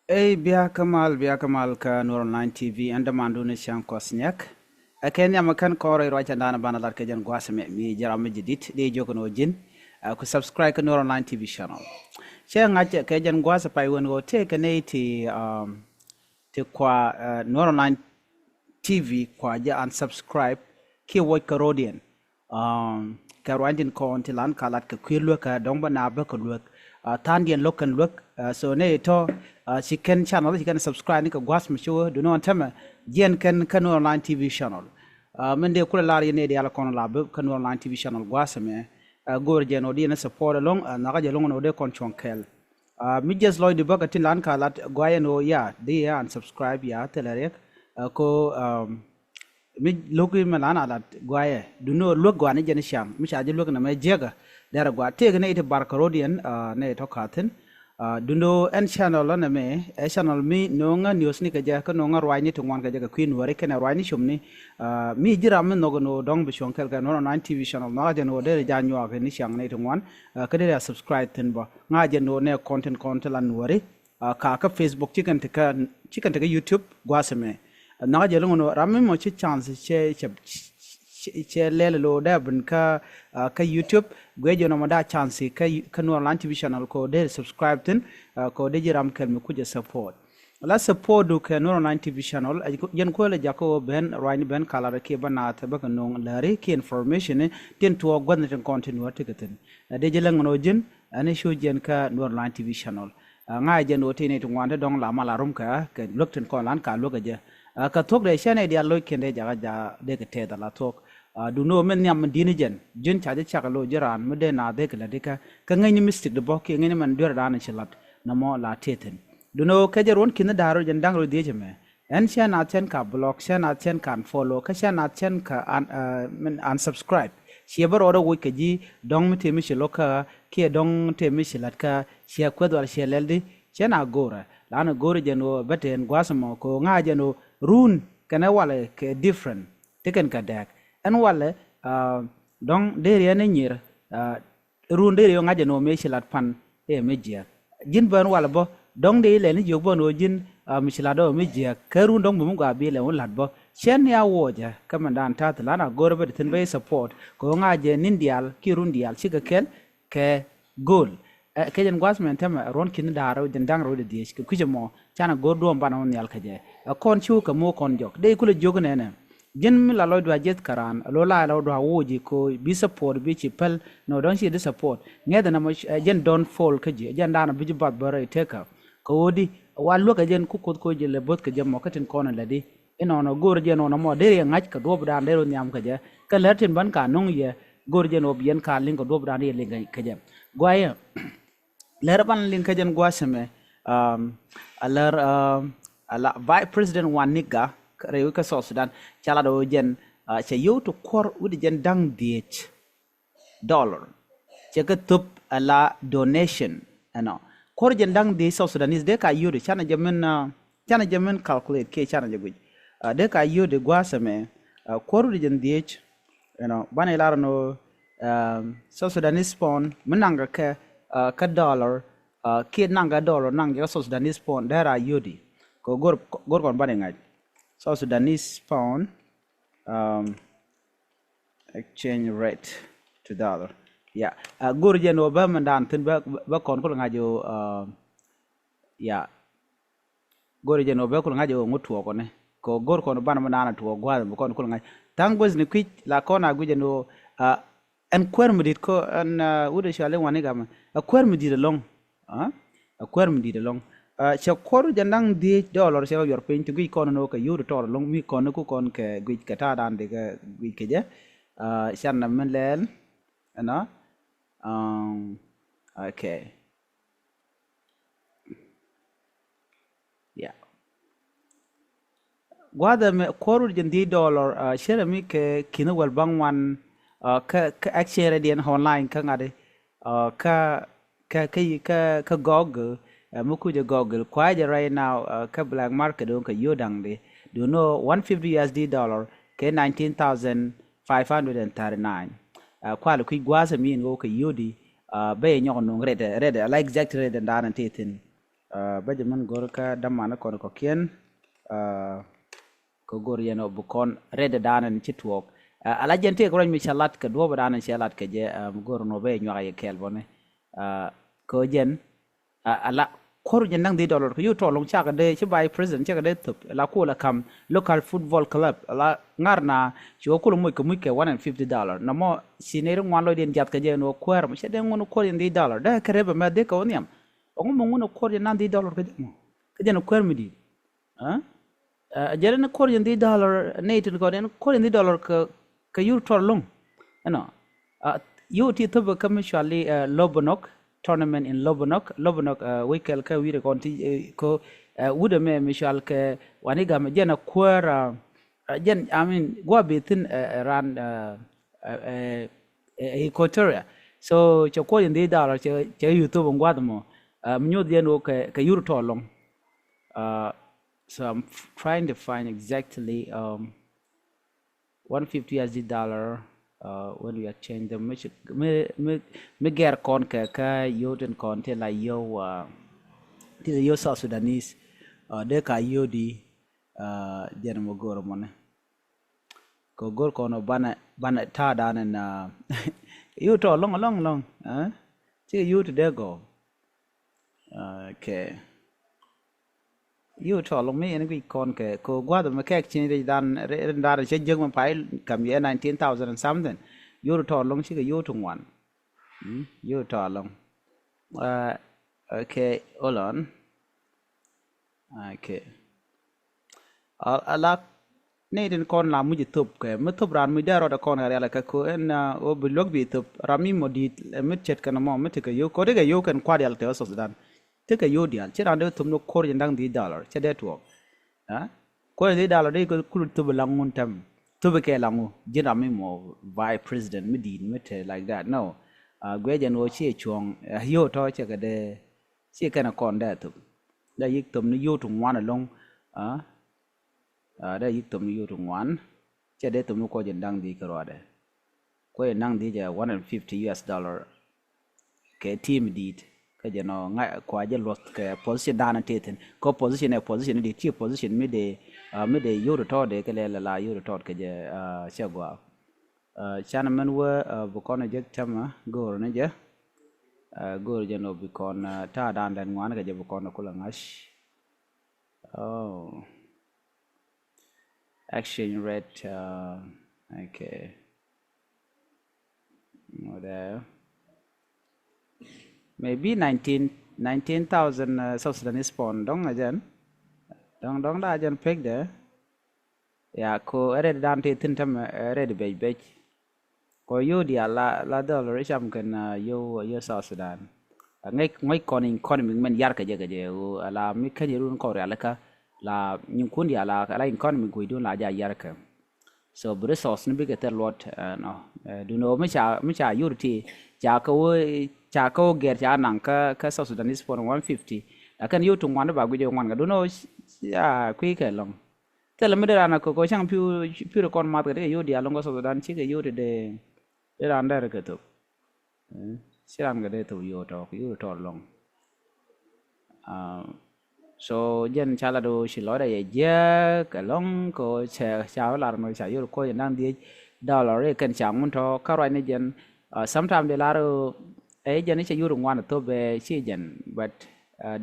Biya Kamal ka Nur Online TV anda mandune shan kosnyak. Kenya makan kore rocha dana bana lar kejan gwasme mi jarame jidit de jokono jin ku subscribe ka Nur Online TV channel. Che ngache kejan gwasa pai won go te kane ti kwa Nur Online TV kwa ja unsubscribe ki wo karodian. Ka rwandin ko tilan kalat ka kwirlo ka dongba na ba ka luak tandian lokan look so ne to she can channel she can subscribe ni ka gwas mi show do no tama jen kan online TV channel men de kula la ne de ala kon la be kan online TV channel gwas me gor jen odi na support along na ga jelong no de kon chonkel mi just loy de baga tin lan ka lat gwaye no ya de ya and subscribe ya telere ko mi loki malana lat gwaye do no look gwane jen sham mi chaje look na me jega dara gwa tege ne ite barkarodian ne to katen dundo en channel na me channel mi nonga news ni kaja ka nonga rwani to ngwan kaja ka queen wore kana rwani shumni mi jira men nogo no dong bi shonkel ka no 9 TV channel na ja no de ja nyo ka ni shang ne to ngwan ka de subscribe ten ba nga ja no ne content lan wore ka Facebook chicken ka YouTube gwasame na ja no ramme mo chi chance che lele lo da bin ka YouTube gwejo no mada chance ka no Online TV channel ko de subscribe tin ko de jiram kel mi kuje support la support do ka no Online TV channel yen ko le jako ben raini ben kala ke bana ta ba no lare ki information tin to gwan tin content wa tikatin de jelang no jin ane show jen ka no Online TV channel nga jen o tine to ngwande dong la mala rum ka lokten ko lan ka lokaje ka tok de shane dia lo kende jaga ja de ke te da la tok do no men nyam dini jin chaje chakalo jiran mede na de kala de ka ngay ni mystic de bokki ngay ni man dur da na chilat na mo la teten do no ka jeron kin daro jen dangro de jeme en sha na chen ka block sha na chen kan follow ka sha na chen ka men unsubscribe shi bar oro wi ka ji dong mi temi shi loka ki dong temi shi lat ka shi ko do shi leldi sha na gora la na gora jeno beten gwasmo ko nga jeno run kana wala ke different teken ka dak en wale dong deri ene nyir run deri ngaje no me shilat pan e mejia jin ban wala bo dong de le ni jogbo no jin mishilado mejia karun dong bum ga bi le won lat bo chen ya woja kamandan tat lana gorbe tin be support ko ngaje nindial kirun dial chiga kel ke gol ke jen gwasmen tema ron kin daro den dang ro de dies ke kujemo chana gordo mbana on yal kaje kon chu ka mo kon jok de kula jogne ne jen mi la loy jet karan lola la do woji ko bi support bi ci pel no don ci de support ngeda na mo jen don fall ka je jen dana bi bat bare teka ko wodi wallo ka jen ku ko je le bot ka jam mo katin kono la di ino no gor jen no mo de ngaj ka do bdan de nyam ka je ka latin ban ka nong ye gor jen obien ka ling ko do bdan ye le ka je gwaye ler ban ling ka jen gwaseme alar ala vice president waniga rew ka so Sudan chala do jen che yo to kor wudi jen dang diech dollar che ka tup ala donation ano kor jen dang di so Sudanese de ka yo de chana jamin calculate ke chana jaguj de ka yo de gwasame kor wudi jen diech bana ilar no so Sudanese pound menanga ka dollar ke nanga dollar nanga so Sudanese pound dara yodi ko gor kon bana ngaj South Sudanese pound exchange rate to dollar. Yeah. Gurje no ba mandan tin ba kon ko ngajo yeah. Gurje no ba ko ngajo ngutu ko ne. Ko gor ko ban manana to gwa kon ko ngaj. Tangos ni kwit la kona guje no en kwermedit ko en wude shale wani gam. Kwermedit long. Kwermedit long. Che koru jandang di dollar se yor pin to gi kono no ka yuru tor long mi kono ku kon ke gi ka ta dan de gi ke je shan na men len ana okay yeah gwada me koru jandi dollar shere mi ke kino wal bang wan ka actually den online ka ngade ka gog muku je Google kwaje right now ka black market on ka yodang de do know 150 USD dollar ke 19,539 kwalo ku gwaza mi ngo ka yodi be nyon no rede like exactly rede ndaran tetin Benjamin Gorka Damana kon ko kien ko gor yeno bu kon rede danan ci tuok ala jente ko mi salat ka do danan salat ka je gor no be nyaa ye kel bone ko jen ala kor jen nang di dollar ko yuto long chaka de ci bay president chaka de tup la ko la kam local football club la ngarna ci ko lu muy ko $150 na mo sinere ngwan lo den jat ka je no kwer mo de ngono ko den di dollar da karebe ma de ko nyam ongo mo ngono ko den nang di dollar ka je no kwer mi di jere na ko den di dollar nate ko den ko den di dollar ka yuto long no yuti to ka mishali lobonok tournament in Lobonok wekel ka wire konti ko wuda me mishal ke waniga me jena kwara jen I mean go bitin ran equatoria so choko indi dollar che YouTube ngwadmo mnyo dien ka yuro to long so I'm trying to find exactly $150 dollar when we change the me ger kon ka yoten kon te la yo te yo South Sudanese de ka yodi jen mo goro mone ko gor kono bana ta dan na you to long ti you to there go okay you to long me en kon ke ko gwado me kek chin dan che jeng ma pai kam ye 19,000 and something you to long chi you to one you to long okay hold on okay ala ne den kon la mu tup ke mu tup ran mu daro da kon ala ka ko en o blog bi tup rami modit mit chet kana mo mit ke yo ko de yo kan kwad al te so dan te ke yo dial che ran de tum no kor jendang di dollar che de to ko di dollar de ko kul tup langun tam tup ke langu jin rami mo vice president mi di mit like that no gwejen wo che chuong yo to che ke de che kana kon da tup da yik tum no yo tung wan along da yik tum yo tung wan che de tum ko jendang di ko de ko nang di ja $150 ke team dit ka je no nga ko je lot ke position dana teten ko position di chi position mi de yo to de ke la yo to ke je chagwa chana man wa bu ko na je tama gor na je gor je no bi kon ta dan den ngwan ke je bu ko na kula ngash oh exchange rate okay there maybe 19,000 South Sudanese pound dong ajan dong da ajan pek de ya ko red dan te tin tam red be ko yo dia la dollar cham kan yo South Sudan ngai kon men yar ka je ala mi ka je run ko ala ka la nyum kun dia la economy ko idun la ja yar ka so bure sos ni bige ter lot no du no mi cha yurti cha ko ger cha nang ka South Sudanese for 150 akan yu tung wan ba guje wan ga du no ya kwi ke long tele mi dara na ko chang piu kon mat ga yu dia long South Sudan chi ke yu de ran da ka to siram ga de to yu to long so jen chala do shilo da ye ka long ko cha la no cha yu ko nang di dollar kan chang mun to ka rai ne jen sometimes de laro jen che yu ngwan to be chi jen but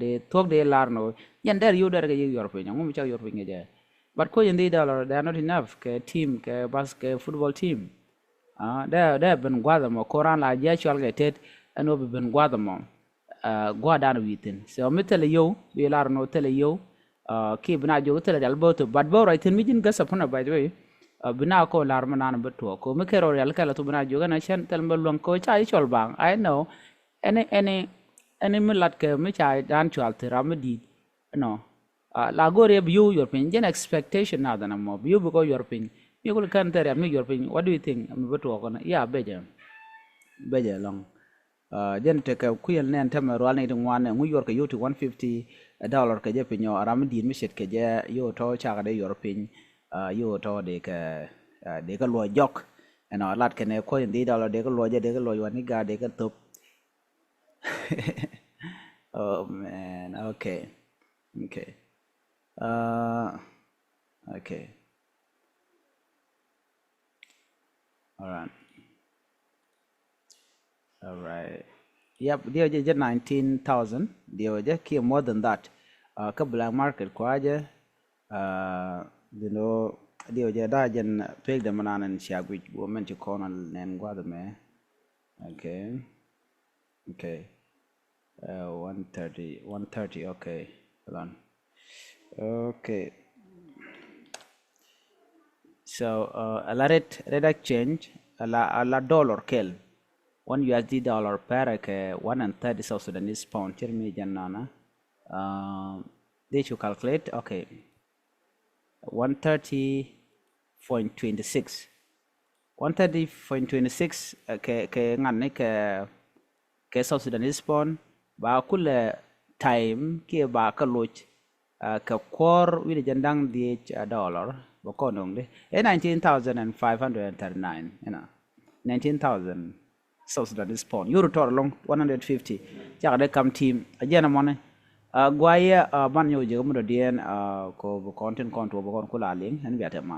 de tok de lar no jen der yu der ga yu yor pe ngum cha yor pe nge but ko jen di dollar they are not enough ke team ke basket football team they ben gwa mo koran la je chal ga tet ano ben gwa mo gwa dan witin so metele yo be lar no tele yo ki bina jo tele dal boto but bo right mi jin gasa puna by the way bina ko lar manana beto ko me kero yal kala to bina jo na chen tel mbelon ko chai chol bang I know any milat ke me chai dan chal tera me di no la gore view your pin gen expectation na dan mo view ko your pin you ko kan tera me your pin what do you think am beto ko na yeah beje long jen te ka kuyel nen tam ro ne dum wan ngu yor ka yo to $150 ka je pinyo aram din mi set ke je yo to cha ga de yor pin yo to de ka lo jok eno lat ke ne ko $1 de ka lo je de ka lo wan ni ga de ka top Oh man, okay. Okay. Okay. All right. All right. Yep, they are just 19,000. They are just more than that. Black market kwaje. You know, they are just pay the man and shag which woman to corner and guadame. Okay. Okay. 130. 130. Okay. Hold on. Okay. So a la rate exchange a la dollar kel 1 USD dollar per ke 130 South Sudanese pound tirmi jannana they should calculate okay 130.26 130.26 ke ngane ke South Sudanese pound ba kule time ke ba ka loch ka kor wi jandang di dollar ba ko nong de 19,539 you know 19,000 South Sudanese pound euro tor long 150 ja de kam team ajena mone gwaye ban yo je mo dien ko content konto bo kon kula ling en biata